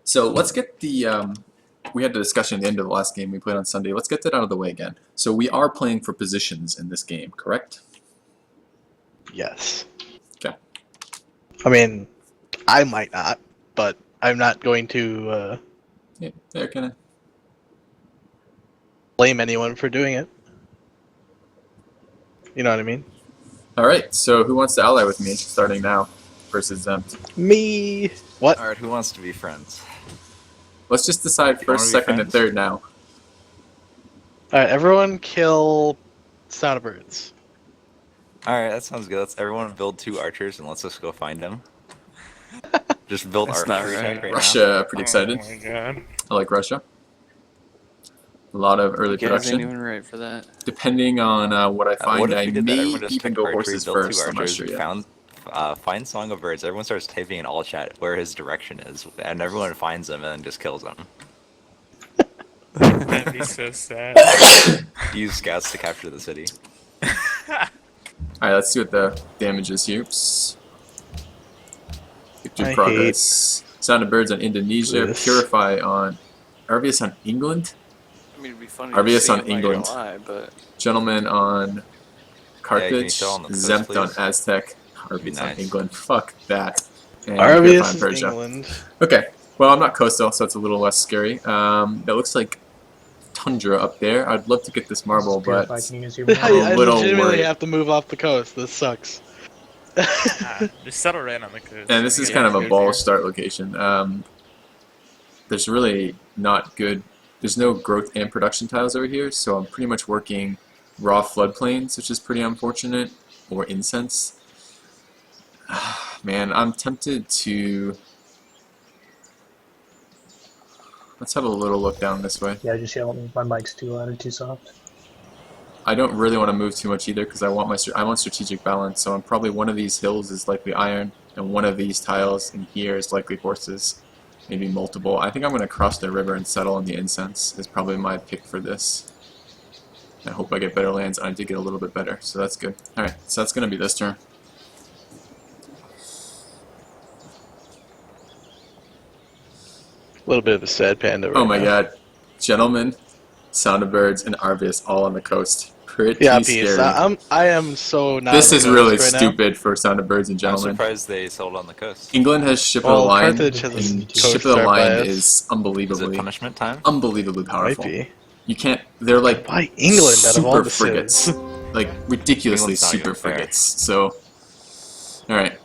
So let's get the. We had the discussion at the end of the last game we played on Sunday. Let's get that out of the way again. So we are playing for positions in this game, correct? Yes. Okay. I mean, I might not, but I'm not going to Yeah, there, kind of. blame anyone for doing it. You know what I mean? All right. So who wants to ally with me, starting now, versus Zempt? Me. What? Alright, who wants to be friends? Let's just decide You first, wanna be second, and friends? third now. All right, everyone, kill Sound of Birds. Alright, that sounds good. Let's everyone build 2 archers and let's just go find them. Just build That's not archery right. tech right Russia, pretty excited. Oh my god. I like Russia. A lot of early Get everything production. even right for that. Depending on what I now. find, What if I we did that? may Everyone just even picked go archery, horses built 2 first. I'm not archers, sure yet. find Song of Birds. Everyone starts typing in all chat where his direction is, and everyone finds him and then just kills him. That'd be so sad. Use scouts to capture the city. Alright, let's see what the damage is here. Oops. Victory I progress. Sound of Birds on Indonesia. this. Purify on Arvius on England. I mean, it'd be funny Arvius to see on it, not England. gonna lie, but Gentleman on can you Carthage. tell on the coast, Zempt on please? Aztec. Arvius on Nice. England. Fuck that. And Purify on Arvius is Persia. England. Okay. Well, I'm not coastal, so it's a little less scary. That looks like tundra up there. I'd love to get this marble, but Purify, can you use your I, I'm a I little legitimately worried. have to move off the coast. This sucks. Just settle right on the coast. And this is kind of a ball start location. There's really not good. There's no growth and production tiles over here, so I'm pretty much working raw floodplains, which is pretty unfortunate, or incense. Man, I'm tempted to. Let's have a little look down this way. Yeah, just yell at me. My mic's too loud or too soft. I don't really want to move too much either because I want strategic balance. So I'm probably one of these hills is likely iron, and one of these tiles in here is likely horses, maybe multiple. I think I'm going to cross the river and settle on the incense. Is probably my pick for this. I hope I get better lands. I did get a little bit better, so that's good. All right, so that's going to be this turn. A little bit of a sad panda. Right Oh my now. God, gentlemen, Sound of Birds and Arvius all on the coast. Pretty Yeah, scary. peace. I am so not. This on is the really coast right stupid for Sound of Birds and I'm Gentlemen. surprised they settled on the coast. England has Ship of Well, the Line, Carthage has a and coast Ship of the guard Line bias. is Is it unbelievably, punishment time? unbelievably now. powerful. Might be. You can't. They're like Why England out of all super the frigates, cities? like ridiculously England's not super even fair. frigates. So, all right.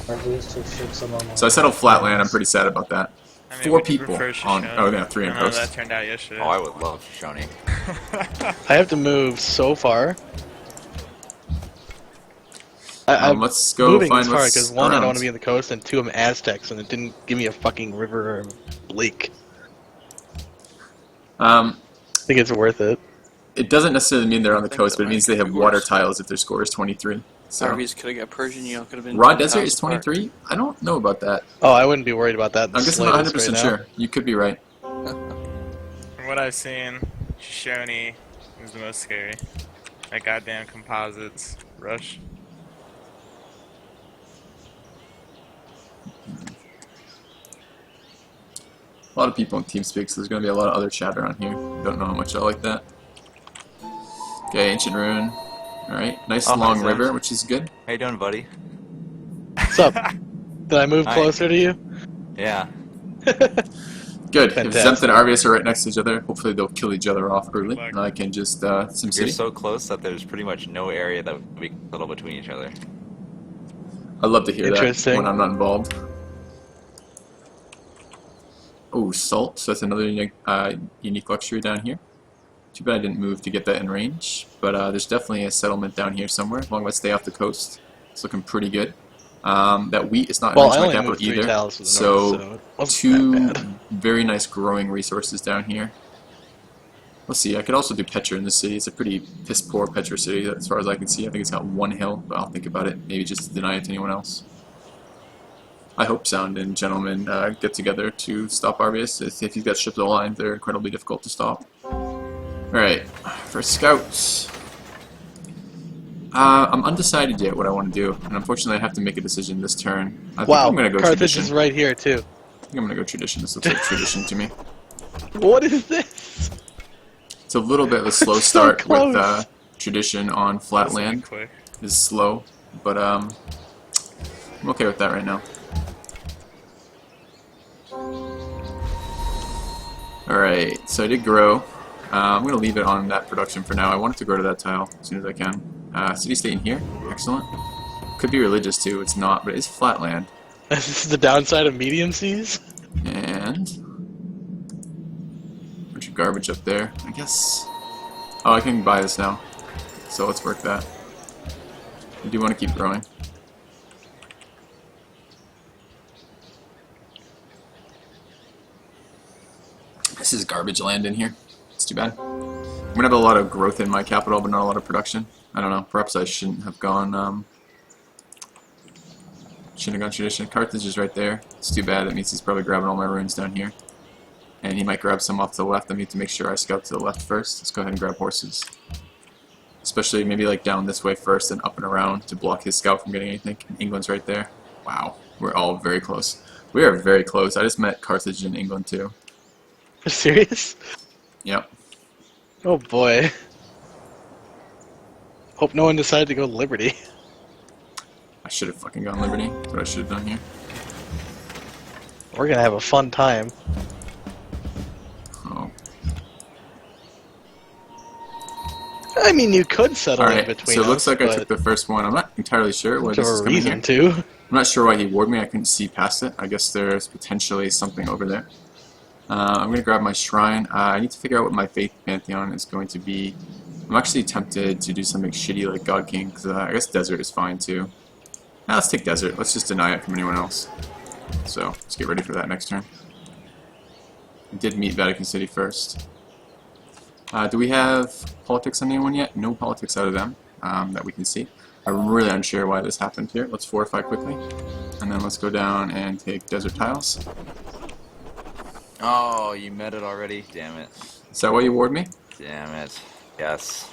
Arvius took ships along. So I settled flatland. I'm pretty sad about that. I mean, 4 would you people prefer on. Shoshone? Oh, yeah, 3 on I know coast. that turned out yesterday. Oh, I would love Shoshone. I have to move so far. I'm Let's go moving find this hard what's because one, I don't around. want to be on the coast, and 2, I'm Aztecs, and it didn't give me a fucking river or lake. I think it's worth it. It doesn't necessarily mean they're on the I think coast, that but it means might they have be water worse. tiles if their score is 23. So Arby's could have got Persian, you know, could have been. Raw Desert is 10,000 apart. 23. I don't know about that. Oh, I wouldn't be worried about that. in the I guess I'm not slightest 100% right now. sure. You could be right. From what I've seen, Shoshone is the most scary. That goddamn composites rush. A lot of people in TeamSpeak, so there's going to be a lot of other chatter on here. Don't know how much I like that. Okay, Ancient Ruin. Alright, nice Oh, long nice, river, nice. which is good. How you doing, buddy? What's up? Did I move Hi. closer to you? Yeah. Good. If Fantastic. Zempt and Arvius are right next to each other, hopefully they'll kill each other off early, Like- and I can just, You're SimCity. so close that there's pretty much no area that we can settle between each other. I'd love to hear that Interesting. when I'm not involved. Oh, Salt, so that's another unique luxury down here. Too bad I didn't move to get that in range, but there's definitely a settlement down here somewhere, as long as I stay off the coast. It's looking pretty good. That wheat is not in Well, range I of my only capital moved 3 either, tiles to the so north, so it wasn't two that bad. very nice growing resources down here. Let's see, I could also do Petra in this city. It's a pretty piss-poor Petra city as far as I can see. I think it's got 1 hill, but I'll think about it. Maybe just to deny it to anyone else. I hope Sound and Gentlemen get together to stop Arvius. If he's got ships aligned, they're incredibly difficult to stop. Alright, for scouts. I'm undecided yet what I want to do, and unfortunately I have to make a decision this turn. I think Wow, I'm going to go Carthage tradition. is right here too. think I'm gonna go tradition. This looks like tradition to me. What is this? It's a little bit of a slow So start with close. tradition on flat This will be land. quick. Is slow, but I'm okay with that right now. Alright, so I did grow. I'm going to leave it on that production for now. I want it to grow to that tile as soon as I can. City-state in here. Excellent. Could be religious too. It's not, but it is flat land. This is the downside of medium seas. And bunch of garbage up there. I guess. Oh, I can buy this now. So let's work that. I do want to keep growing. This is garbage land in here. It's too bad. I'm gonna have a lot of growth in my capital, but not a lot of production. I don't know. Perhaps I shouldn't have gone. Shouldn't have gone tradition. Carthage is right there. It's too bad. That means he's probably grabbing all my ruins down here, and he might grab some off to the left. I need to make sure I scout to the left first. Let's go ahead and grab horses. Especially maybe like down this way first and up and around to block his scout from getting anything. England's right there. Wow, we're all very close. We are very close. I just met Carthage in England too. Serious? Yep. Oh boy. Hope no one decided to go Liberty. I should have fucking gone Liberty. That's what I should have done here. We're gonna have a fun time. Oh. I mean, you could settle in Alright, between so it looks us, like I but took the first one. I'm not entirely sure why there's this is a coming reason here. to. I'm not sure why he warned me. I couldn't see past it. I guess there's potentially something over there. I'm going to grab my shrine. I need to figure out what my faith pantheon is going to be. I'm actually tempted to do something shitty like God King, because I guess desert is fine too. Now let's take desert. Let's just deny it from anyone else. So let's get ready for that next turn. I did meet Vatican City first. Do we have politics on anyone yet? No politics out of them that we can see. I'm really unsure why this happened here. Let's fortify quickly. And then let's go down and take desert tiles. Oh, you met it already? Damn it. Is that why you ward me? Damn it. Yes.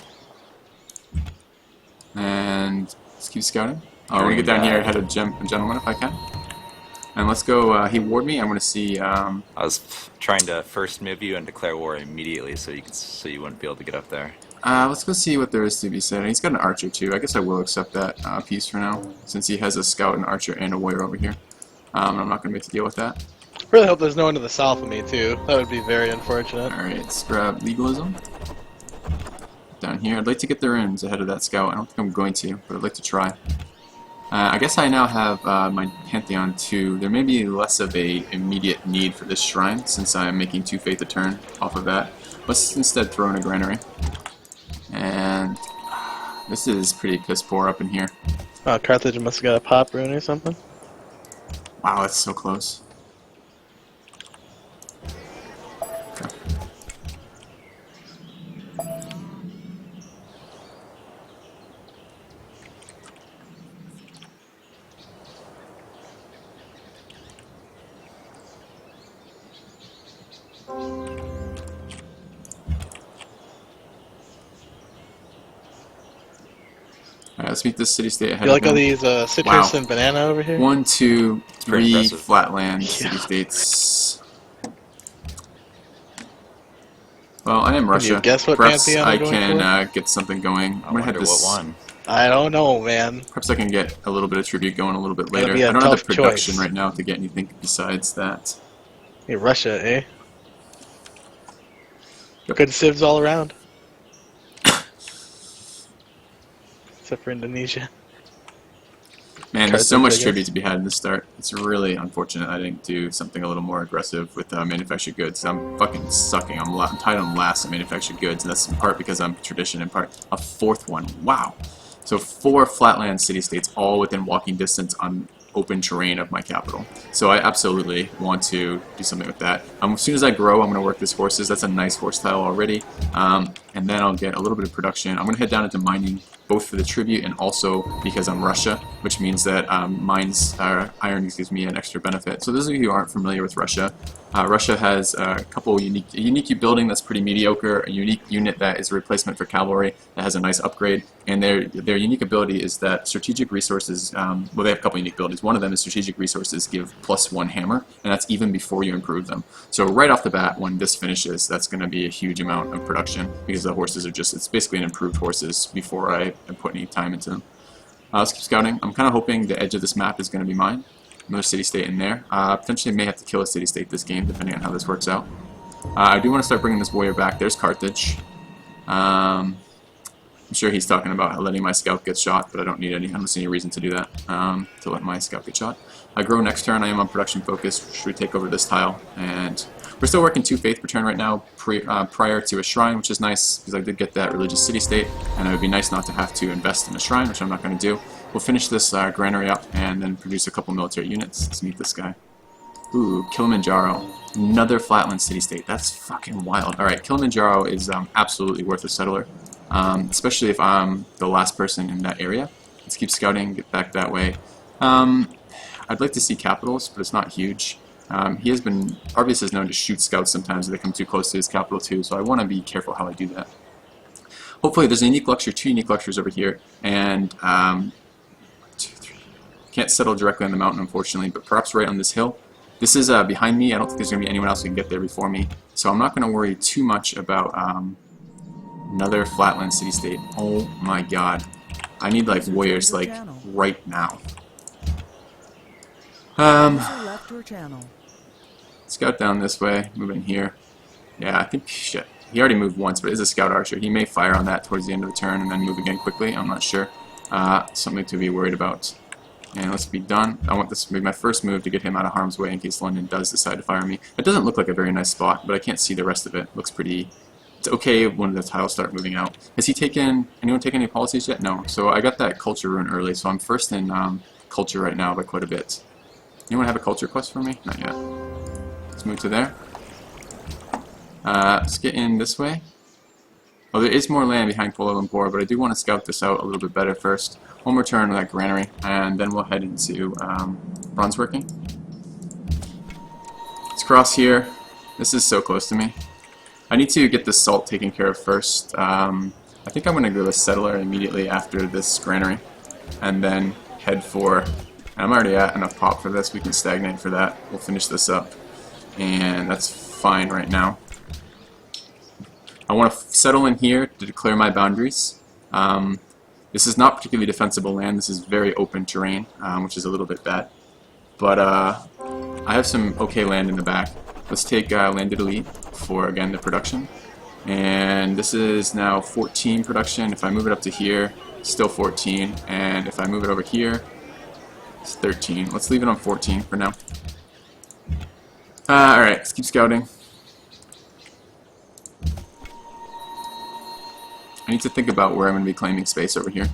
And let's keep scouting. Oh, I'm going to get down here ahead of Gentleman if I can. And let's go, he ward me. I'm going to see, I was trying to first move you and declare war immediately so you wouldn't be able to get up there. let's go see what there is to be said. He's got an archer too. I guess I will accept that piece for now, since he has a scout, an archer, and a warrior over here. I'm not going to make to deal with that. Really hope there's no one to the south of me too. That would be very unfortunate. Alright, let's grab legalism. Down here. I'd like to get the runes ahead of that scout. I don't think I'm going to, but I'd like to try. I guess I now have my Pantheon too. There may be less of a immediate need for this shrine, since I'm making 2 faith a turn off of that. Let's instead throw in a granary. And this is pretty piss poor up in here. Oh, Carthage must have got a pop rune or something. Wow, that's so close. Okay. Alright, let's meet this city-state ahead You like of all them. these citrus Wow. and banana over here? 1, 2, pretty 3 impressive. flatland Yeah. city-states. Well, I am Can you Russia. guess what Perhaps Pantheon I I'm going can get something going. I I'm gonna head wonder this. what one. I don't know, man. Perhaps I can get a little bit of tribute going a little bit Gotta later. be a I don't have the tough production choice. right now to get anything besides that. Hey, Russia, eh? Yep. Good civs all around. Except for Indonesia. Man, there's so Carthage, much I guess. tribute to be had in the start. It's really unfortunate I didn't do something a little more aggressive with manufactured goods. I'm fucking sucking. I'm tied on last at manufactured goods, and that's in part because I'm tradition, in part a 4th one. Wow. So 4 flatland city-states, all within walking distance on open terrain of my capital. So I absolutely want to do something with that. As soon as I grow, I'm going to work these horses. That's a nice horse tile already. And then I'll get a little bit of production. I'm going to head down into mining both for the tribute and also because I'm Russia, which means that iron gives me an extra benefit. So those of you who aren't familiar with Russia, Russia has a couple unique building that's pretty mediocre, a unique unit that is a replacement for cavalry that has a nice upgrade, and their unique ability is that strategic resources, well, they have a couple unique abilities. One of them is strategic resources give +1 hammer, and that's even before you improve them. So right off the bat, when this finishes, that's going to be a huge amount of production because the horses are just, it's basically an improved horses before I put any time into them. Let's keep scouting. I'm kind of hoping the edge of this map is going to be mine. Another city-state in there. Potentially may have to kill a city-state this game, depending on how this works out. I do want to start bringing this warrior back. There's Carthage. I'm sure he's talking about letting my scout get shot, but I don't see any reason to do that, to let my scout get shot. I grow next turn. I am on production focus. Should we take over this tile? And we're still working 2 faith per turn right now, prior to a shrine, which is nice, because I did get that religious city-state, and it would be nice not to have to invest in a shrine, which I'm not going to do. We'll finish this granary up and then produce a couple military units. Let's meet this guy. Ooh, Kilimanjaro. Another flatland city-state. That's fucking wild. Alright, Kilimanjaro is absolutely worth a settler, especially if I'm the last person in that area. Let's keep scouting, get back that way. I'd like to see capitals, but it's not huge. Arvius is known to shoot scouts sometimes if they come too close to his capital too, so I want to be careful how I do that. Hopefully there's a unique luxury, 2 unique luxuries over here, and 1, 2, 3. Can't settle directly on the mountain, unfortunately, but perhaps right on this hill. This is behind me. I don't think there's going to be anyone else who can get there before me, so I'm not going to worry too much about another flatland city-state. Oh my god. I need like warriors like right now. Scout down this way, move in here. Yeah, I think, shit. He already moved once, but it is a scout archer. He may fire on that towards the end of the turn and then move again quickly. I'm not sure. Something to be worried about. And let's be done. I want this to be my first move to get him out of harm's way in case London does decide to fire me. It doesn't look like a very nice spot, but I can't see the rest of it. Looks pretty... It's okay when the tiles start moving out. Has anyone taken any policies yet? No. So I got that culture rune early, so I'm first in culture right now by quite a bit. Anyone have a culture quest for me? Not yet. Let's move to there. Let's get in this way. Oh, there is more land behind Kuala Lumpur, but I do want to scout this out a little bit better first. One more turn with that granary, and then we'll head into bronze working. Let's cross here. This is so close to me. I need to get this salt taken care of first. I think I'm going to go to settler immediately after this granary, and then head for... I'm already at enough pop for this. We can stagnate for that. We'll finish this up, and that's fine right now. I want to settle in here to declare my boundaries. This is not particularly defensible land. This is very open terrain, which is a little bit bad. But I have some okay land in the back. Let's take landed elite for, again, the production. And this is now 14 production. If I move it up to here, still 14. And if I move it over here, it's 13. Let's leave it on 14 for now. Alright, let's keep scouting. I need to think about where I'm going to be claiming space over here.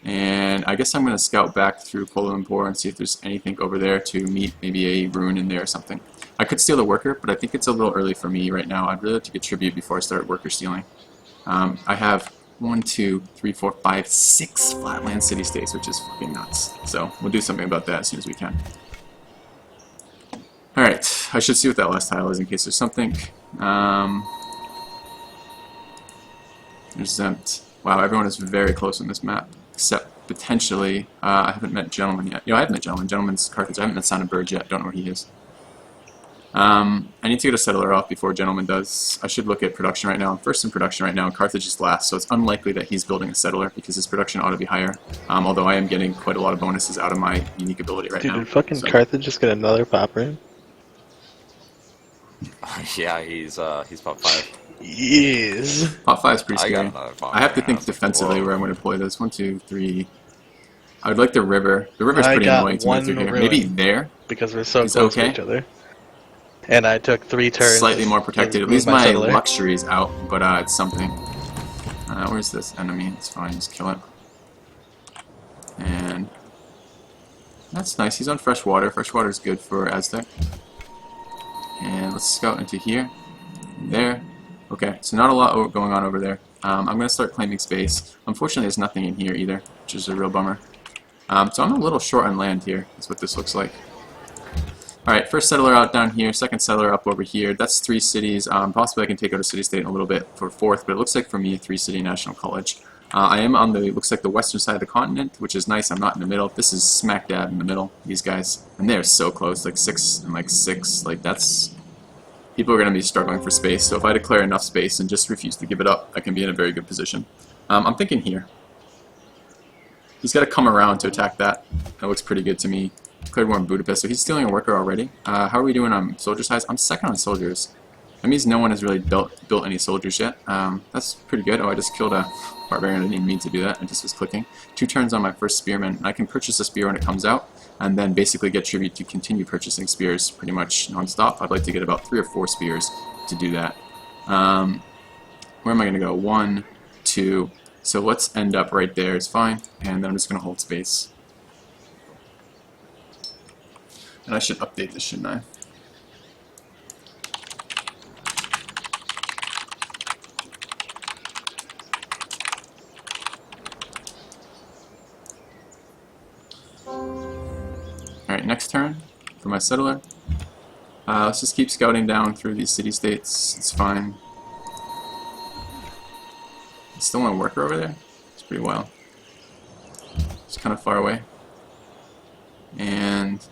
And I guess I'm going to scout back through Kuala Lumpur and see if there's anything over there to meet maybe a rune in there or something. I could steal a worker, but I think it's a little early for me right now. I'd really like to get tribute before I start worker stealing. I have 1, 2, 3, 4, 5, 6 flatland city-states, which is fucking nuts. So we'll do something about that as soon as we can. Alright, I should see what that last tile is in case there's something. There's Zempt. Wow, everyone is very close on this map, except potentially, I haven't met Gentleman yet. I have met Gentleman. Gentleman's Carthage. I haven't met Son of Bird yet. Don't know where he is. I need to get a settler off before Gentleman does. I should look at production right now. I'm first in production right now, and Carthage is last, so it's unlikely that he's building a settler because his production ought to be higher. Although I am getting quite a lot of bonuses out of my unique ability right now. Dude, did fucking Carthage just get another pop rune? Yeah, he's pop 5. Yes. Pop 5 is pretty I scary. got another pop I have to right think now. defensively Whoa. where I'm going to deploy this. 1, 2, 3. I would like the river. The river's I pretty got annoying to move through one here. ruin. Maybe there. Because we're so It's close okay. to each other. And I took 3 turns. Slightly more protected. to At least move my settler. luxury is out, but it's something. Where's this enemy? It's fine. Just kill it. And that's nice. He's on fresh water. Fresh water is good for Aztec. And let's scout into here. There. Okay, so not a lot going on over there. I'm going to start claiming space. Unfortunately, there's nothing in here either, which is a real bummer. So I'm a little short on land here, is what this looks like. Alright, first settler out down here, second settler up over here. That's 3 cities. Possibly I can take out a city-state in a little bit for 4th, but it looks like for me 3-city national college. I am on the, looks like the western side of the continent, which is nice. I'm not in the middle. This is smack dab in the middle, these guys. And they're so close, like 6 and like 6. Like that's... People are going to be struggling for space, so if I declare enough space and just refuse to give it up, I can be in a very good position. I'm thinking here. He's got to come around to attack that. That looks pretty good to me. Declared war in Budapest, so he's stealing a worker already. How are we doing on soldier size? I'm second on soldiers. That means no one has really built any soldiers yet. That's pretty good. Oh, I just killed a barbarian. I didn't even mean to do that. I just was clicking. 2 turns on my first spearman. I can purchase a spear when it comes out, and then basically get tribute to continue purchasing spears pretty much non-stop. I'd like to get about 3 or 4 spears to do that. Where am I going to go? 1, 2. So let's end up right there. It's fine. And then I'm just going to hold space. And I should update this, shouldn't I? Alright, next turn for my settler. Let's just keep scouting down through these city-states. It's fine. It's still a worker over there? It's pretty wild. It's kind of far away. And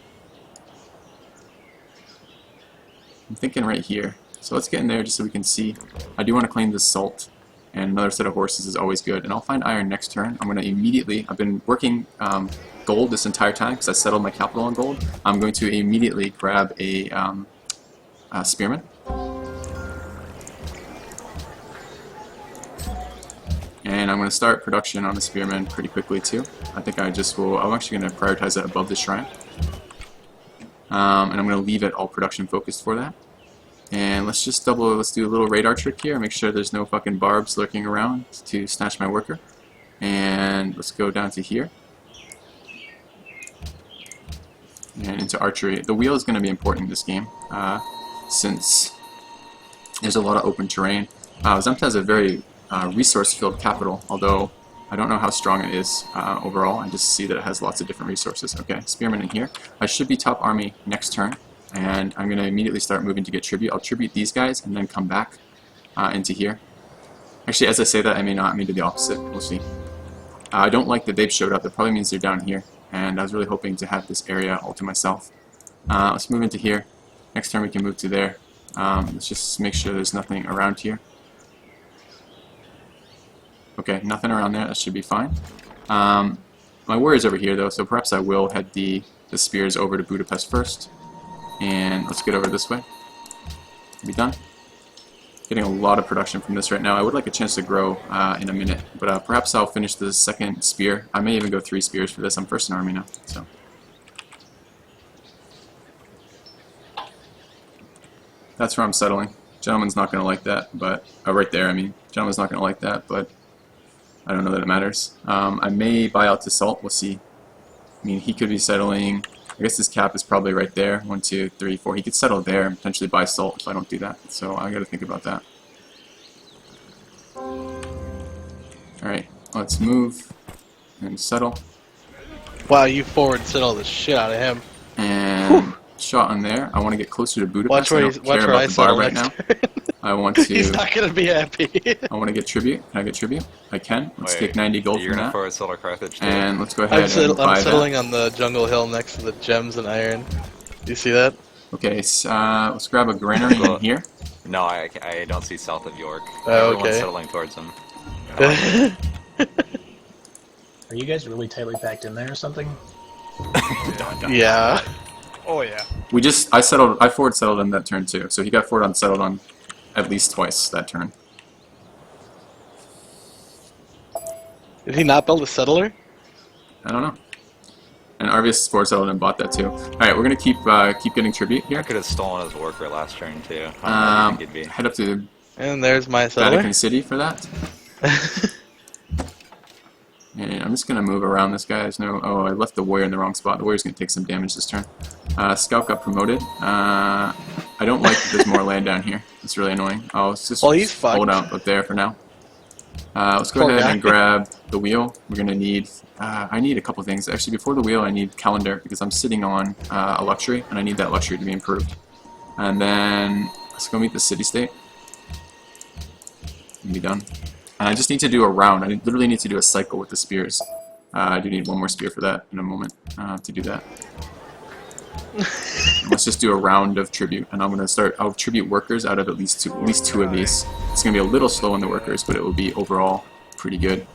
I'm thinking right here. So let's get in there just so we can see. I do want to claim this salt, and another set of horses is always good. And I'll find iron next turn. I'm going to immediately, I've been working gold this entire time because I settled my capital on gold. I'm going to immediately grab a spearman. And I'm going to start production on the spearman pretty quickly too. I think I just will, I'm actually going to prioritize that above the shrine. And I'm going to leave it all production focused for that. And let's just let's do a little radar trick here, make sure there's no fucking barbs lurking around to snatch my worker. And let's go down to here. And into archery. The wheel is going to be important in this game, since there's a lot of open terrain. Zemta has a very resource-filled capital, although I don't know how strong it is overall. I just see that it has lots of different resources. Okay, spearmen in here. I should be top army next turn, and I'm going to immediately start moving to get tribute. I'll tribute these guys and then come back into here. Actually, as I say that, I may not. I may do the opposite. We'll see. I don't like that they've showed up. That probably means they're down here, and I was really hoping to have this area all to myself. Let's move into here. Next turn we can move to there. Let's just make sure there's nothing around here. Okay, nothing around there. That should be fine. My warrior's over here, though, so perhaps I will head the spears over to Budapest first. And let's get over this way. Be done. Getting a lot of production from this right now. I would like a chance to grow in a minute, but perhaps I'll finish the second spear. I may even go 3 spears for this. I'm first in army now, so. That's where I'm settling. Gentleman's not going to like that, but right there, I mean. Gentleman's not going to like that, but I don't know that it matters. I may buy out to Salt. We'll see. I mean, he could be settling. I guess his cap is probably right there. 1, 2, 3, 4. He could settle there and potentially buy Salt if I don't do that. So I got to think about that. Alright, let's move and settle. Wow, you forward settle the shit out of him. And shot on there. I want to get closer to Budapest. Watch I where, don't watch care where about I the bar settle right next now. turn. I want to. He's not gonna be happy. I want to get tribute. Can I get tribute? I can. Let's Wait, take 90 gold you're from gonna that. forward settle Carthage too? And let's go ahead and buy I'm settling that. on the jungle hill next to the gems and iron. Do you see that? Okay, so, let's grab a granary in here. No, I don't see south of York. Oh, Everyone's okay. settling towards him. Are you guys really tightly packed in there or something? Yeah. Oh yeah. I forward settled on that turn too. So he got forward on settled on at least twice that turn. Did he not build a settler? I don't know. And Arvius forward settled and bought that too. Alright, we're gonna keep getting tribute here. I could have stolen his worker last turn too. I don't think it'd be. Head up to And there's my settler. Vatican City for that. And I'm just gonna move around this guy. There's no. Oh, I left the warrior in the wrong spot. The warrior's gonna take some damage this turn. Scout got promoted. I don't like that there's more land down here. It's really annoying. Oh, let's just Well, he's hold fucked. out up there for now. Let's go Poor ahead guy. and grab the wheel. We're gonna need. I need a couple things. Actually, before the wheel, I need calendar because I'm sitting on a luxury, and I need that luxury to be improved. And then let's go meet the city-state. And be done. And I just need to do a round. I literally need to do a cycle with the spears. I do need one more spear for that in a moment to do that. Let's just do a round of tribute, and I'm gonna start. I'll tribute workers out of at least two of these. It's gonna be a little slow on the workers, but it will be overall pretty good.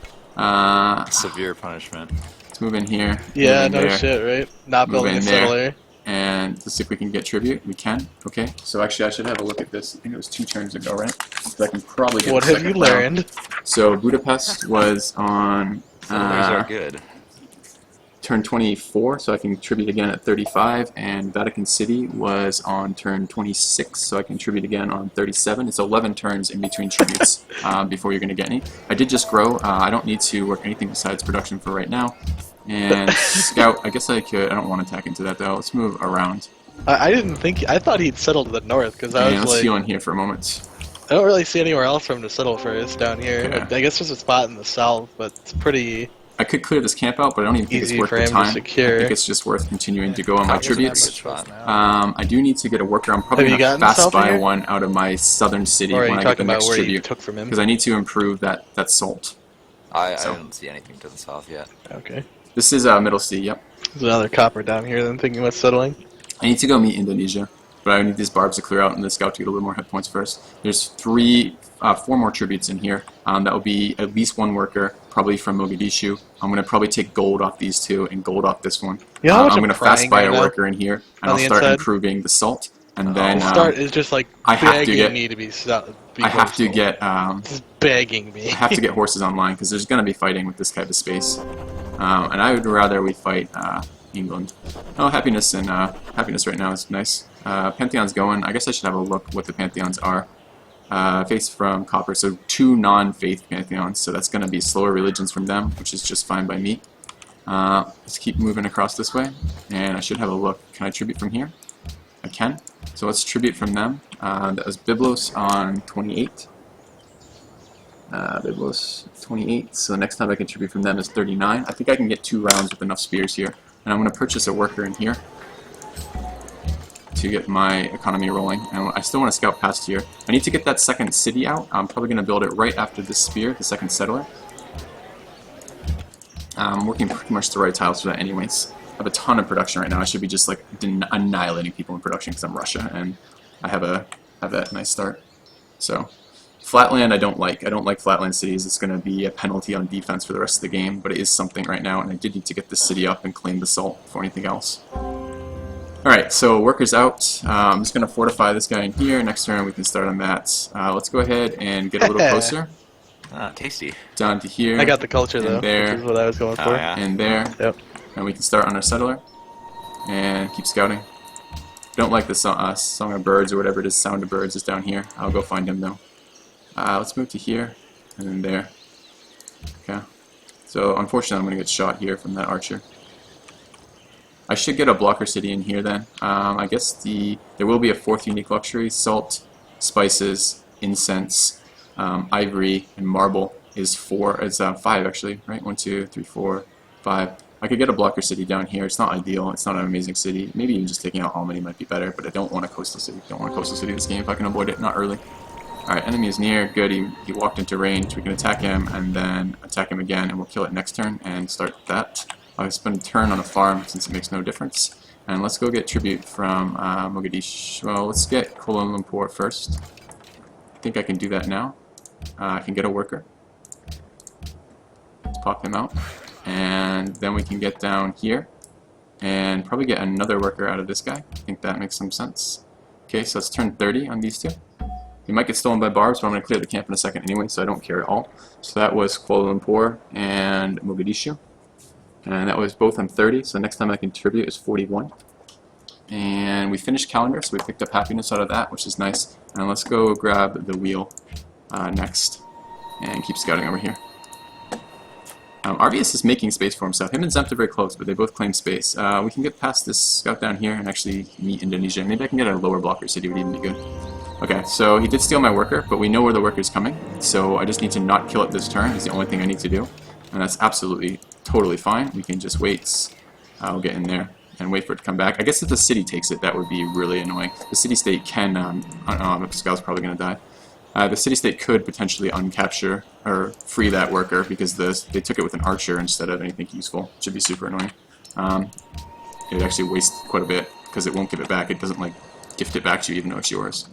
Severe punishment. Let's move in here. Yeah, move in no there, shit, right? Not Move building in a there. settler. and let's see if we can get tribute. We can. Okay. So actually, I should have a look at this. I think it was 2 turns ago, right? So I can probably get. What the have you second round. learned? So Budapest was on Settlers are good. turn 24, so I can tribute again at 35, and Vatican City was on turn 26, so I can tribute again on 37. It's 11 turns in between tributes before you're going to get any. I did just grow. I don't need to work anything besides production for right now. And Scout, I guess I could. I don't want to attack into that though. Let's move around. I didn't think. I thought he'd settled to the north because I And was let's like, heal in here for a moment. I don't really see anywhere else for him to settle first down here. Okay. I guess there's a spot in the south, but it's pretty I could clear this camp out, but I don't even think easy it's worth for the him to time. I secure. think it's just worth continuing to go on my Doesn't have tributes. much fun. I do need to get a worker. I'm probably Have you going to gotten fast south buy here? one out of my southern city Or are when you I get the talking about next where you tribute. took from him? Because I need to improve that salt. I So. don't see anything to the south yet. Okay. This is Middle Sea, yep. There's another copper down here that I'm thinking about settling. I need to go meet Indonesia, but I need these barbs to clear out and the scout to get a little more hit points first. There's 4 more tributes in here. That will be at least 1 worker, probably from Mogadishu. I'm going to probably take gold off these 2 and gold off this one. You know how much I'm I'm going to fast crying buy right a now worker in here, and on I'll the start inside? improving the salt. And then The start is just like I have to begging get- me to be I have to coastal. get Just begging me. I have to get horses online because there's going to be fighting with this type of space. And I would rather we fight England. Oh, happiness and happiness right now is nice. Pantheon's going. I guess I should have a look what the Pantheons are. Faiths from Copper, so 2 non-faith Pantheons, so that's going to be slower religions from them, which is just fine by me. Let's keep moving across this way, and I should have a look. Can I tribute from here? I can. So let's tribute from them. That was Byblos on 28. Byblos 28, so the next time I can tribute from them is 39. I think I can get 2 rounds with enough spears here. And I'm going to purchase a worker in here to get my economy rolling. And I still want to scout past here. I need to get that second city out. I'm probably going to build it right after this spear, the second settler. I'm working pretty much the right tiles for that anyways. I have a ton of production right now. I should be just like annihilating people in production because I'm Russia and I have that nice start. So flatland I don't like. I don't like flatland cities. It's going to be a penalty on defense for the rest of the game, but it is something right now, and I did need to get this city up and claim the salt before anything else. Alright, so workers out. I'm just going to fortify this guy in here. Next turn we can start on that. Let's go ahead and get a little closer. Ah, tasty. Down to here. I got the culture And though, there. which is what I was going Oh, for. yeah. And there. Yep. And we can start on our settler. And keep scouting. Don't like the Song of Birds or whatever it is, Sound of Birds is down here. I'll go find him though. Let's move to here. And then there. Okay. So unfortunately I'm going to get shot here from that archer. I should get a blocker city in here then. I guess there will be a 4th unique luxury. Salt, spices, incense, ivory, and marble is 4. It's 5 actually, right? 1, 2, 3, 4, 5. I could get a blocker city down here. It's not ideal. It's not an amazing city. Maybe even just taking out Albany might be better, but I don't want a coastal city. Don't want a coastal city this game if I can avoid it. Not early. Alright, enemy is near. Good. He walked into range. We can attack him and then attack him again, and we'll kill it next turn and start that. I'll spend a turn on a farm since it makes no difference. And let's go get tribute from Mogadishu. Well, let's get Kuala Lumpur first. I think I can do that now. I can get a worker. Let's pop him out. And then we can get down here and probably get another worker out of this guy. I think that makes some sense. Okay, so let's turn 30 on these 2. He might get stolen by barbs, but I'm going to clear the camp in a second anyway, so I don't care at all. So that was Kuala Lumpur and Mogadishu. And that was both on 30, so next time I can tribute is 41. And we finished calendar, so we picked up happiness out of that, which is nice. And let's go grab the wheel next and keep scouting over here. Arvius is making space for himself. Him and Zempt are very close, but they both claim space. We can get past this scout down here and actually meet Indonesia. Maybe I can get a lower blocker city would even be good. Okay, so he did steal my worker, but we know where the worker's coming, so I just need to not kill it this turn is the only thing I need to do. And that's absolutely, totally fine. We can just wait. I'll get in there and wait for it to come back. I guess if the city takes it, that would be really annoying. The city-state can, Pascal's probably going to die. The city-state could potentially uncapture or free that worker because they took it with an archer instead of anything useful. It should be super annoying. It would actually waste quite a bit because it won't give it back. It doesn't like gift it back to you even though it's yours.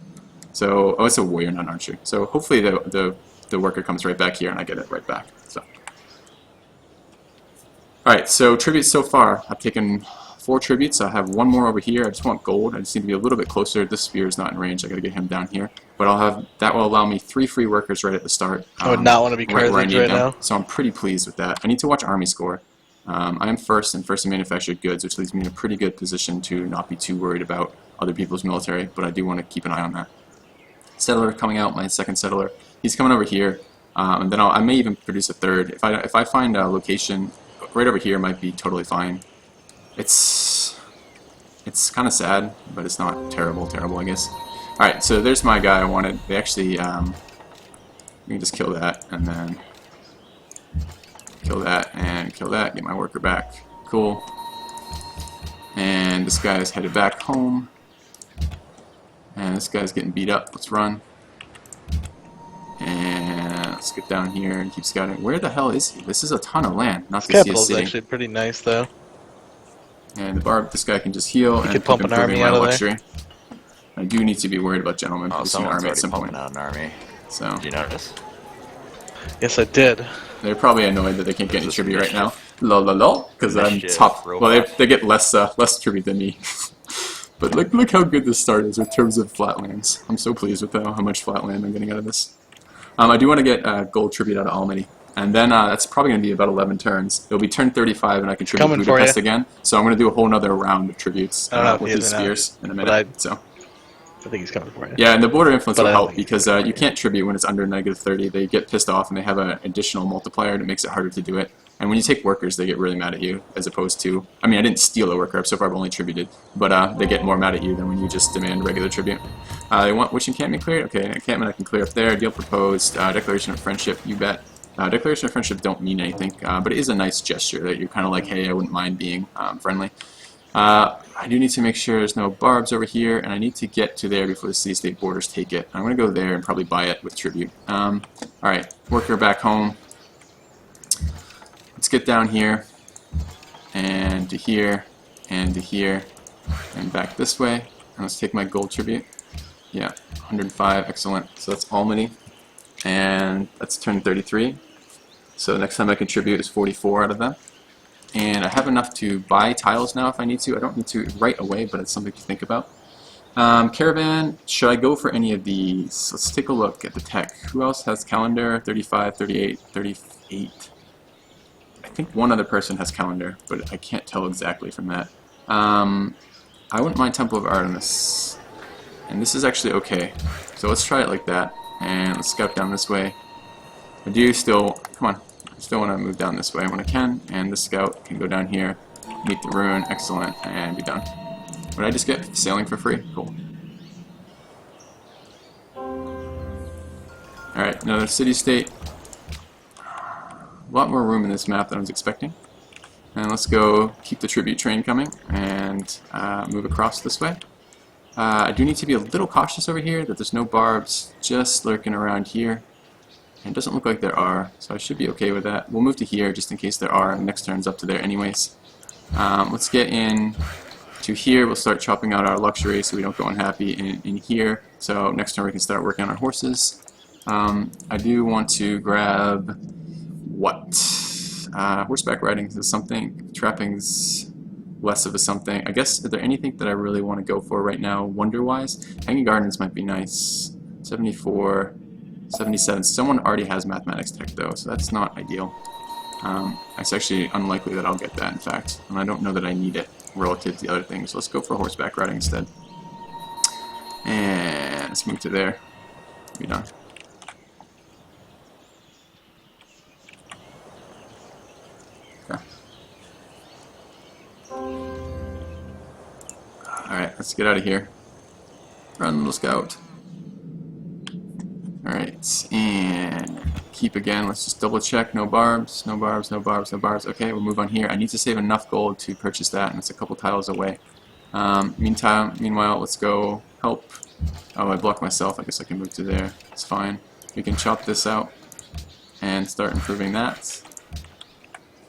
So, oh, it's a warrior, not an archer. So hopefully the worker comes right back here and I get it right back. So, all right. So tributes so far, I've taken 4 tributes. I have 1 more over here. I just want gold. I just need to be a little bit closer. This spear is not in range. I got to get him down here. But that will allow me 3 free workers right at the start. I would not want to be where I Carthage need right them. now. So I'm pretty pleased with that. I need to watch army score. I am first in manufactured goods, which leaves me in a pretty good position to not be too worried about other people's military, but I do want to keep an eye on that. Settler coming out, my second settler. He's coming over here, and then I may even produce a third. If I find a location right over here, might be totally fine. It's kind of sad, but it's not terrible, I guess. All right, so there's my guy I wanted. They actually, we can just kill that, and then kill that, and kill that, get my worker back. Cool. And this guy is headed back home. And this guy's getting beat up. Let's run. And let's get down here and keep scouting. Where the hell is he? This is a ton of land, not to see a Capital's city. actually pretty nice though. And this guy can just heal and could keep pump an improving army my out of there. luxury. I do need to be worried about gentlemen Oh, producing an someone's army at already some pumping point. out an army. So Did you notice? Yes, I did. they're probably annoyed that they can't get any This is tribute right now. mischief. Lol, lol, lol, because I'm Mischief, top. Well, robot. they get less tribute than me. But look how good this start is in terms of flatlands. I'm so pleased with how much flatland I'm getting out of this. I do want to get gold tribute out of Almaty. And then that's probably going to be about 11 turns. It'll be turn 35 and I can tribute Coming for Budapest ya. again. So I'm going to do a whole nother round of tributes I don't know if with he these is or not, spears in a but minute. So I think he's coming for you. yeah, and the border influence But will I don't help think he's because coming you for can't tribute when it's under -30. They get pissed off and they have an additional multiplier that makes it harder to do it. And when you take workers, they get really mad at you, as opposed to, I mean, I didn't steal a worker, so far I've only tributed, but they get more mad at you than when you just demand regular tribute. They want which encampment cleared? Okay, encampment I can clear up there. Deal proposed. Declaration of friendship, you bet. Declaration of friendship don't mean anything, but it is a nice gesture that you're kind of like, hey, I wouldn't mind being friendly. I do need to make sure there's no barbs over here, and I need to get to there before the city-state borders take it. I'm going to go there and probably buy it with tribute. Alright, worker back home. Let's get down here, and to here, and to here, and back this way. And let's take my gold tribute. Yeah, 105, excellent. So that's Almaty, and that's turn 33. So next time I contribute is 44 out of them. And I have enough to buy tiles now if I need to. I don't need to right away, but it's something to think about. Caravan, should I go for any of these? Let's take a look at the tech. Who else has calendar? 35, 38, 38. I think one other person has calendar, but I can't tell exactly from that. I wouldn't mind Temple of Artemis. And this is actually okay. So let's try it like that. And let's scout down this way. I do still, come on, I still want to move down this way when I can. And the scout can go down here, meet the rune, excellent, and be done. What did I just get? Sailing for free? Cool. Alright, another city-state. A lot more room in this map than I was expecting. And let's go keep the tribute train coming and move across this way. I do need to be a little cautious over here that there's no barbs just lurking around here. And it doesn't look like there are, so I should be okay with that. We'll move to here just in case there are, and next turn's up to there anyways. Let's get in to here. We'll start chopping out our luxury so we don't go unhappy in here. So next turn we can start working on our horses. I do want to grab what? Horseback riding is something. Trapping's less of a something. I guess, is there anything that I really want to go for right now, wonder-wise? Hanging Gardens might be nice. 74, 77. Someone already has mathematics tech though, so that's not ideal. It's actually unlikely that I'll get that, in fact, and I don't know that I need it relative to the other things. So let's go for horseback riding instead. And let's move to there. Be done. Okay. Alright, let's get out of here. Run, little scout. Alright, and keep again. Let's just double check. No barbs, no barbs, no barbs, no barbs. Okay, we'll move on here. I need to save enough gold to purchase that, and it's a couple tiles away. Meanwhile, let's go help. Oh, I blocked myself. I guess I can move to there. It's fine. We can chop this out and start improving that.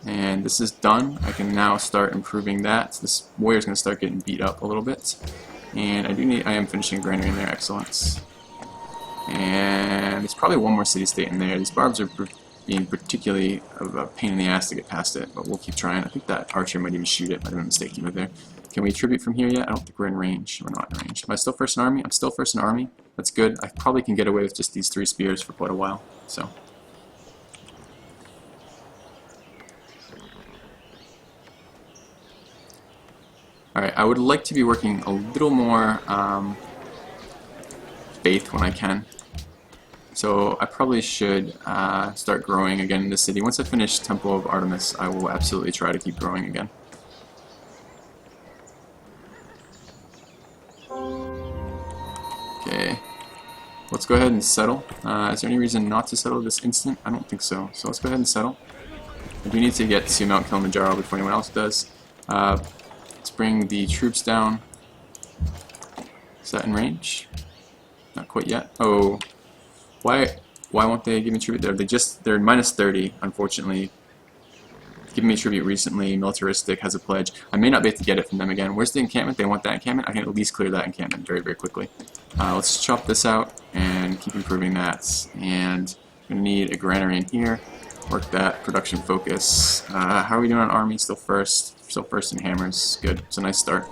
And this is done. I can now start improving that. This warrior's going to start getting beat up a little bit. And I am finishing granary in there. Excellent. And there's probably one more city-state in there. These barbs are being particularly of a pain in the ass to get past it, but we'll keep trying. I think that archer might even shoot it. Might have been a mistake to move there. Can we tribute from here yet? I don't think we're in range. We're not in range. Am I still first in army? I'm still first in army. That's good. I probably can get away with just these 3 spears for quite a while. So. Alright, I would like to be working a little more faith when I can. So I probably should start growing again in the city. Once I finish Temple of Artemis, I will absolutely try to keep growing again. Okay, let's go ahead and settle. Is there any reason not to settle this instant? I don't think so. So let's go ahead and settle. I do need to get to Mount Kilimanjaro before anyone else does. Let's bring the troops down. Is that in range? Not quite yet. Oh, why won't they give me tribute there? They're minus 30, unfortunately. Giving me tribute recently, militaristic, has a pledge. I may not be able to get it from them again. Where's the encampment? They want that encampment? I can at least clear that encampment very, very quickly. Let's chop this out and keep improving that. And I'm going to need a granary in here. Work that. Production focus. How are we doing on army? Still first. Still first in hammers. Good. It's a nice start.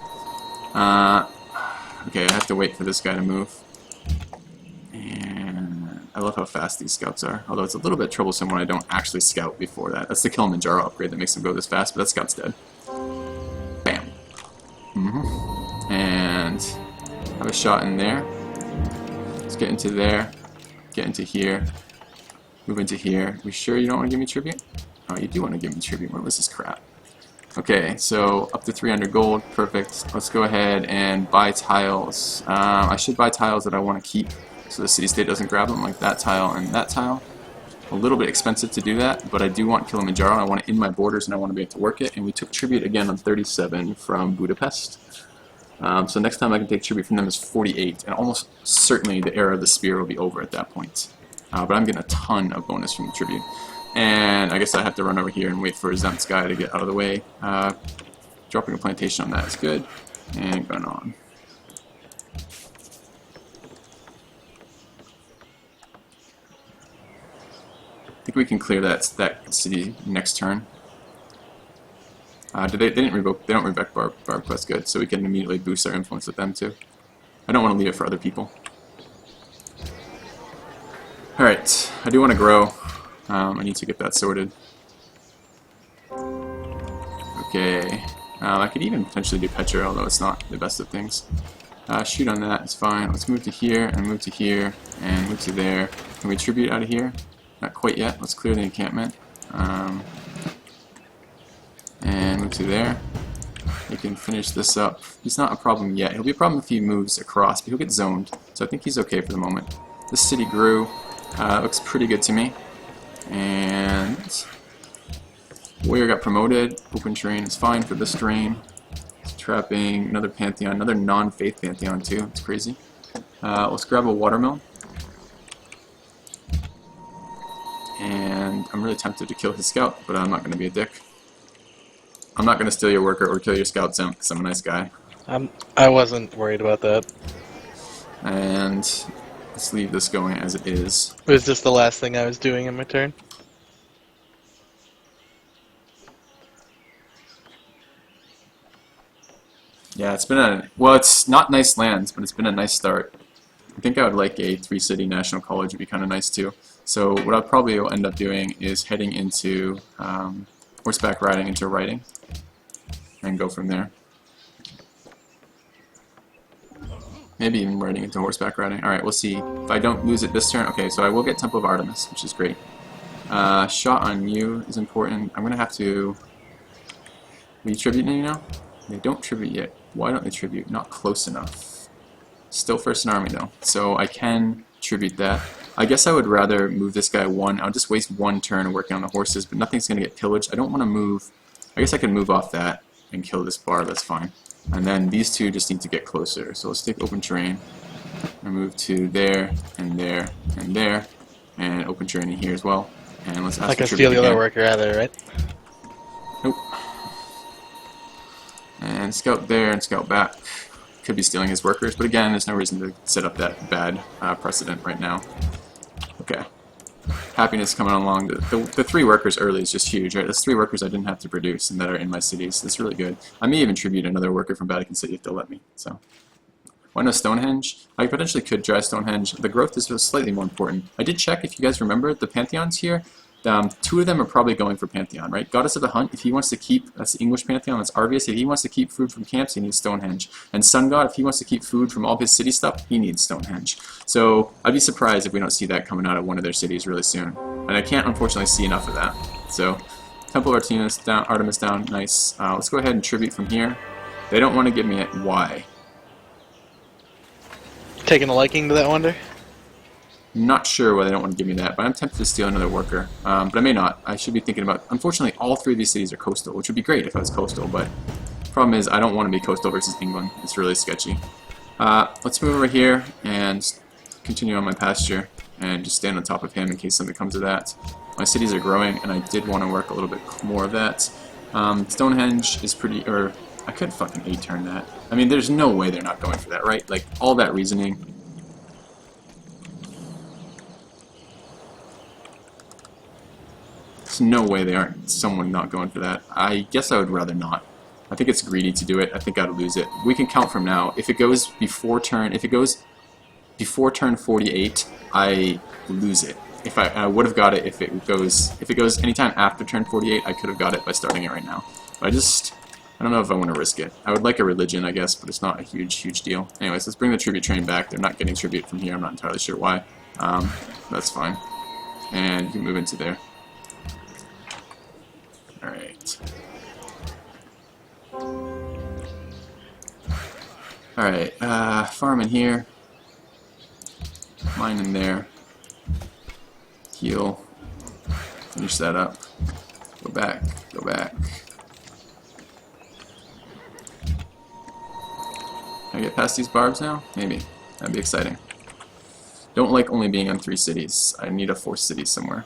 Okay, I have to wait for this guy to move. And I love how fast these scouts are. Although it's a little bit troublesome when I don't actually scout before that. That's the Kilimanjaro upgrade that makes them go this fast, but that scout's dead. Bam. And have a shot in there. Let's get into there. Get into here. Move into here. We sure you don't want to give me tribute? Oh, you do want to give me tribute. What was this crap? Okay, so up to 300 gold. Perfect. Let's go ahead and buy tiles. I should buy tiles that I want to keep so the city-state doesn't grab them, like that tile and that tile. A little bit expensive to do that, but I do want Kilimanjaro, and I want it in my borders, and I want to be able to work it. And we took tribute again on 37 from Budapest. So next time I can take tribute from them is 48, and almost certainly the era of the spear will be over at that point. But I'm getting a ton of bonus from the tribute. And I guess I have to run over here and wait for Zemt's guy to get out of the way. Dropping a plantation on that is good. And going on. I think we can clear that city next turn. They don't revoke Barb Quest, good, so we can immediately boost our influence with them too. I don't want to leave it for other people. Alright, I do want to grow. I need to get that sorted. Okay, I could even potentially do Petra, although it's not the best of things. Shoot on that, it's fine. Let's move to here, and move to here, and move to there. Can we tribute out of here? Not quite yet. Let's clear the encampment. And move to there. We can finish this up. He's not a problem yet. He'll be a problem if he moves across, but he'll get zoned. So I think he's okay for the moment. This city grew. Looks pretty good to me. And warrior got promoted. Open terrain is fine for this terrain. It's trapping another pantheon, another non-faith pantheon too. It's crazy. Let's grab a watermill. And I'm really tempted to kill his scout, but I'm not going to be a dick. I'm not going to steal your worker or kill your scout, Zem, because I'm a nice guy. I wasn't worried about that. And let's leave this going as it is. Was this the last thing I was doing in my turn? Yeah, it's been well, it's not nice lands, but it's been a nice start. I think I would like a 3-city national college, would be kind of nice too. So what I probably will end up doing is heading into horseback riding into writing, and go from there. Maybe even riding into horseback riding. Alright, we'll see. If I don't lose it this turn, okay, so I will get Temple of Artemis, which is great. Shot on you is important. I'm going to have to... Will you tribute me now? They don't tribute yet. Why don't they tribute? Not close enough. Still first in army though, so I can tribute that. I guess I would rather move this guy one. I'll just waste one turn working on the horses, but nothing's going to get pillaged. I don't want to move. I guess I can move off that and kill this bar. That's fine. And then these two just need to get closer. So let's take open terrain and move to there and there and there, and open terrain in here as well. And let's ask I can for steal the tribute other again. worker out of there, right? Nope. And scout there and scout back. Could be stealing his workers, but again, there's no reason to set up that bad precedent right now. Okay. Happiness coming along. The 3 workers early is just huge, right? That's 3 workers I didn't have to produce and that are in my cities. That's really good. I may even tribute another worker from Vatican City if they'll let me. So, why no Stonehenge? I potentially could try Stonehenge. The growth is slightly more important. I did check, if you guys remember, the Pantheons here. 2 of them are probably going for Pantheon, right? Goddess of the Hunt, if he wants to keep, that's the English Pantheon, that's Arvius, if he wants to keep food from camps, he needs Stonehenge. And Sun God, if he wants to keep food from all his city stuff, he needs Stonehenge. So I'd be surprised if we don't see that coming out of one of their cities really soon. And I can't, unfortunately, see enough of that. So, Temple of Artemis down, nice. Let's go ahead and tribute from here. They don't want to give me it. Why? Taking a liking to that wonder? Not sure why they don't want to give me that, but I'm tempted to steal another worker. But I may not. I should be thinking about... Unfortunately, all 3 of these cities are coastal, which would be great if I was coastal, but the problem is I don't want to be coastal versus England. It's really sketchy. Let's move over here and continue on my pasture and just stand on top of him in case something comes of that. My cities are growing, and I did want to work a little bit more of that. Stonehenge is pretty... or I could fucking 8-turn that. I mean, there's no way they're not going for that, right? Like, all that reasoning... There's no way they aren't someone not going for that. I guess I would rather not. I think it's greedy to do it. I think I'd lose it. We can count from now. If it goes before turn 48, I lose it. If I would have got it if it goes anytime after turn 48, I could have got it by starting it right now. But I don't know if I want to risk it. I would like a religion, I guess, but it's not a huge deal. Anyways, let's bring the tribute train back. They're not getting tribute from here. I'm not entirely sure why. That's fine. And you can move into there. Alright. Alright, farm in here. Mine in there. Heal. Finish that up. Go back. Go back. Can I get past these barbs now? Maybe. That'd be exciting. Don't like only being on 3 cities. I need a 4th city somewhere.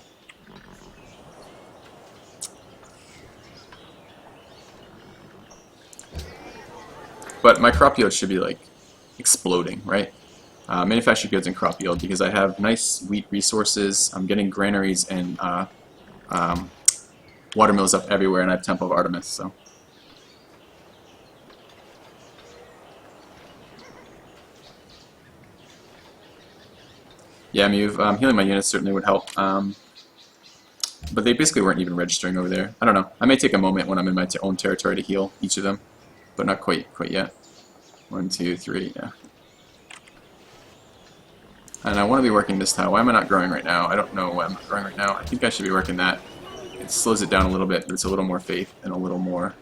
But my crop yield should be like exploding, right? Manufactured goods and crop yield, because I have nice wheat resources. I'm getting granaries and watermills up everywhere, and I have Temple of Artemis. So yeah, healing my units certainly would help. But they basically weren't even registering over there. I don't know. I may take a moment when I'm in my own territory to heal each of them. But not quite yet. 1, 2, 3, yeah. And I want to be working this tile. Why am I not growing right now? I don't know why I'm not growing right now. I think I should be working that. It slows it down a little bit, but it's a little more faith and a little more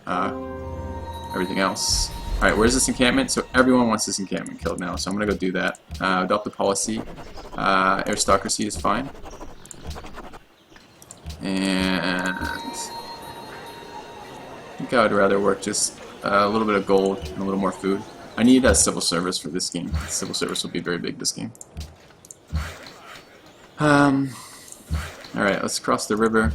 everything else. Alright, where's this encampment? So everyone wants this encampment killed now, so I'm going to go do that. Adopt the policy. Aristocracy is fine. And I think I would rather work just a little bit of gold and a little more food. I need a civil service for this game. Civil service will be very big this game. Alright, let's cross the river.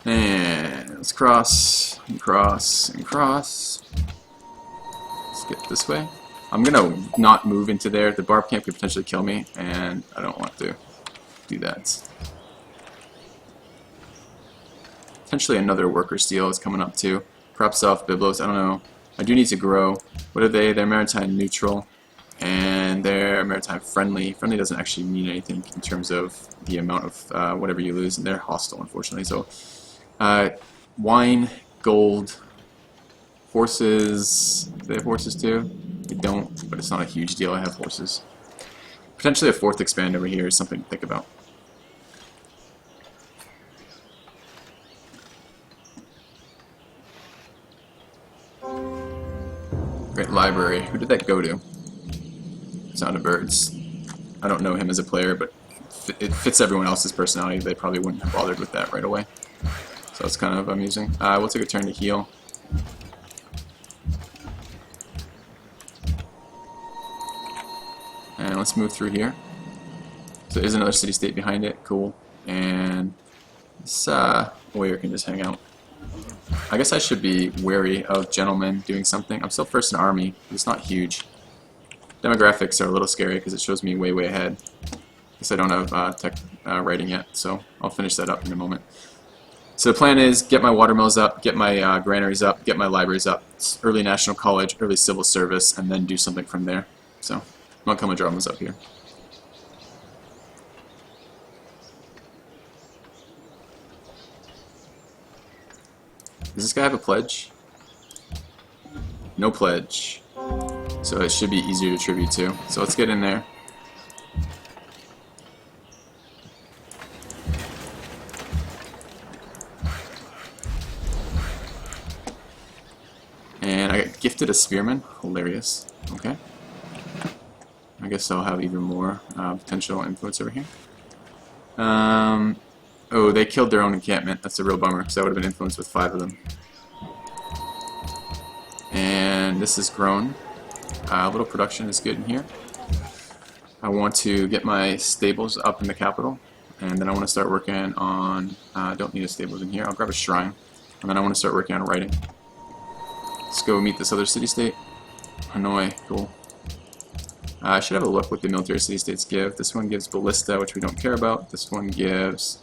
And let's cross, and cross, and cross. Let's get this way. I'm gonna not move into there. The barb camp could potentially kill me, and I don't want to do that. Potentially another worker steal is coming up too. Perhaps South Byblos, I don't know. I do need to grow. What are they? They're maritime neutral, and they're maritime friendly. Friendly doesn't actually mean anything in terms of the amount of whatever you lose, and they're hostile, unfortunately. So, wine, gold, horses. Do they have horses too? I don't, but it's not a huge deal. I have horses. Potentially a 4th expand over here is something to think about. library. Who did that go to? Sound of Birds. I don't know him as a player, but it fits everyone else's personality. They probably wouldn't have bothered with that right away. So it's kind of amusing. We'll take a turn to heal. And let's move through here. So there's another city-state behind it. Cool. And this warrior can just hang out. I guess I should be wary of gentlemen doing something. I'm still first in army. It's not huge. Demographics are a little scary because it shows me way ahead. Guess I don't have tech writing yet, so I'll finish that up in a moment. So the plan is get my watermills up, get my granaries up, get my libraries up, early National College, early civil service, and then do something from there. So Mount Kilimanjaro is up here. Does this guy have a pledge? No pledge. So it should be easier to tribute to. So let's get in there. And I got gifted a spearman. Hilarious. Okay. I guess I'll have even more potential influence over here. Oh, they killed their own encampment. That's a real bummer, because I would have been influenced with 5 of them. And this is grown. A little production is good in here. I want to get my stables up in the capital, and then I want to start working on... don't need a stables in here. I'll grab a shrine, and then I want to start working on writing. Let's go meet this other city-state. Hanoi, cool. I should have a look what the military city-states give. This one gives ballista, which we don't care about. This one gives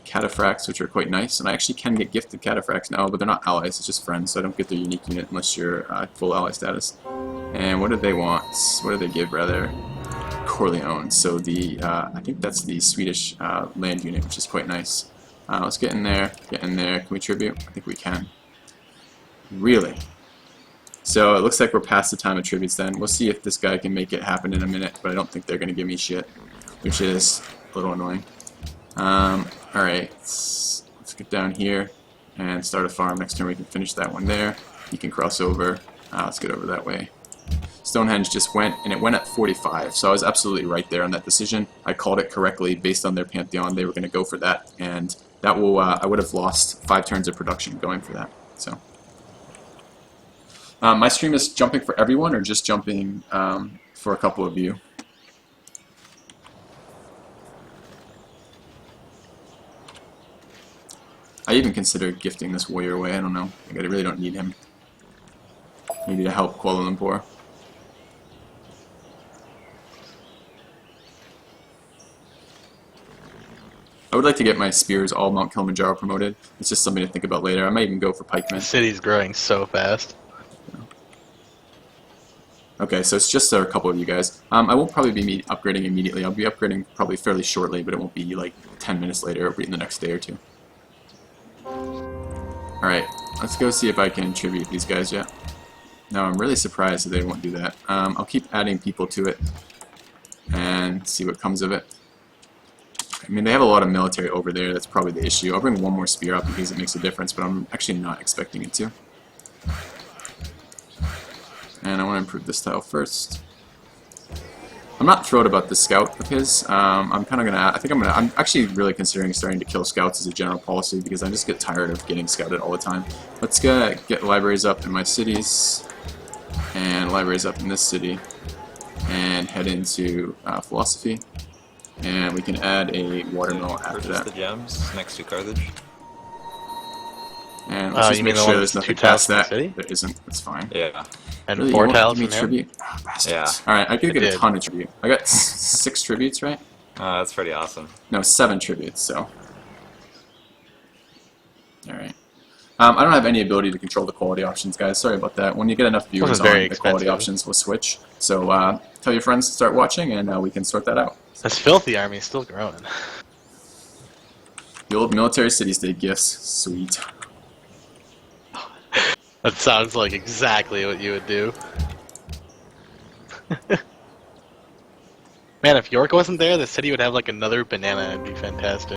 cataphracts, which are quite nice, and I actually can get gifted cataphracts now, but they're not allies, it's just friends, so I don't get their unique unit unless you're full ally status. And what do they want? What do they give, rather? Corleone, so the, I think that's the Swedish land unit, which is quite nice. Let's get in there, Can we tribute? I think we can. Really? So it looks like we're past the time of tributes then. We'll see if this guy can make it happen in a minute, but I don't think they're going to give me shit, which is a little annoying. Alright, let's get down here and start a farm. Next turn we can finish that one there. You can cross over. Let's get over that way. Stonehenge just went, and it went at 45, so I was absolutely right there on that decision. I called it correctly based on their Pantheon. They were going to go for that, and that will I would have lost 5 turns of production going for that. So my stream is jumping for everyone, or just jumping for a couple of you? I even considered gifting this warrior away. I don't know. I really don't need him. Maybe to help Kuala Lumpur. I would like to get my spears all Mount Kilimanjaro promoted. It's just something to think about later. I might even go for pikemen. The city's growing so fast. Okay, so it's just a couple of you guys. I won't probably be upgrading immediately. I'll be upgrading probably fairly shortly, but it won't be like 10 minutes later. It'll be in the next day or two. Alright, let's go see if I can tribute these guys yet. No, I'm really surprised that they won't do that. I'll keep adding people to it and see what comes of it. I mean, they have a lot of military over there. That's probably the issue. I'll bring one more spear up in case it makes a difference, but I'm actually not expecting it to. And I want to improve this tile first. I'm not thrilled about this scout because I'm kind of gonna. I'm actually really considering starting to kill scouts as a general policy because I just get tired of getting scouted all the time. Let's get libraries up in my cities and libraries up in this city, and head into philosophy. And we can add a watermill after Purchase that. the gems next to Carthage. And let's just you make mean the sure one there's with nothing 2 tiles past in the that. city? There isn't. That's fine. Yeah. And Really, 4 you won't tiles give in me there? tribute? Oh, bastards. Yeah. Alright, I could get a did. ton of tribute. I got 6 tributes, right? That's pretty awesome. No, 7 tributes, so. Alright. I don't have any ability to control the quality options, guys. Sorry about that. When you get enough viewers Wasn't on, very the quality expensive. options will switch. So tell your friends to start watching, and we can sort that out. This filthy army is still growing. The old military city-state gifts. Sweet. That sounds like exactly what you would do. Man, if York wasn't there, the city would have like another banana and be fantastic.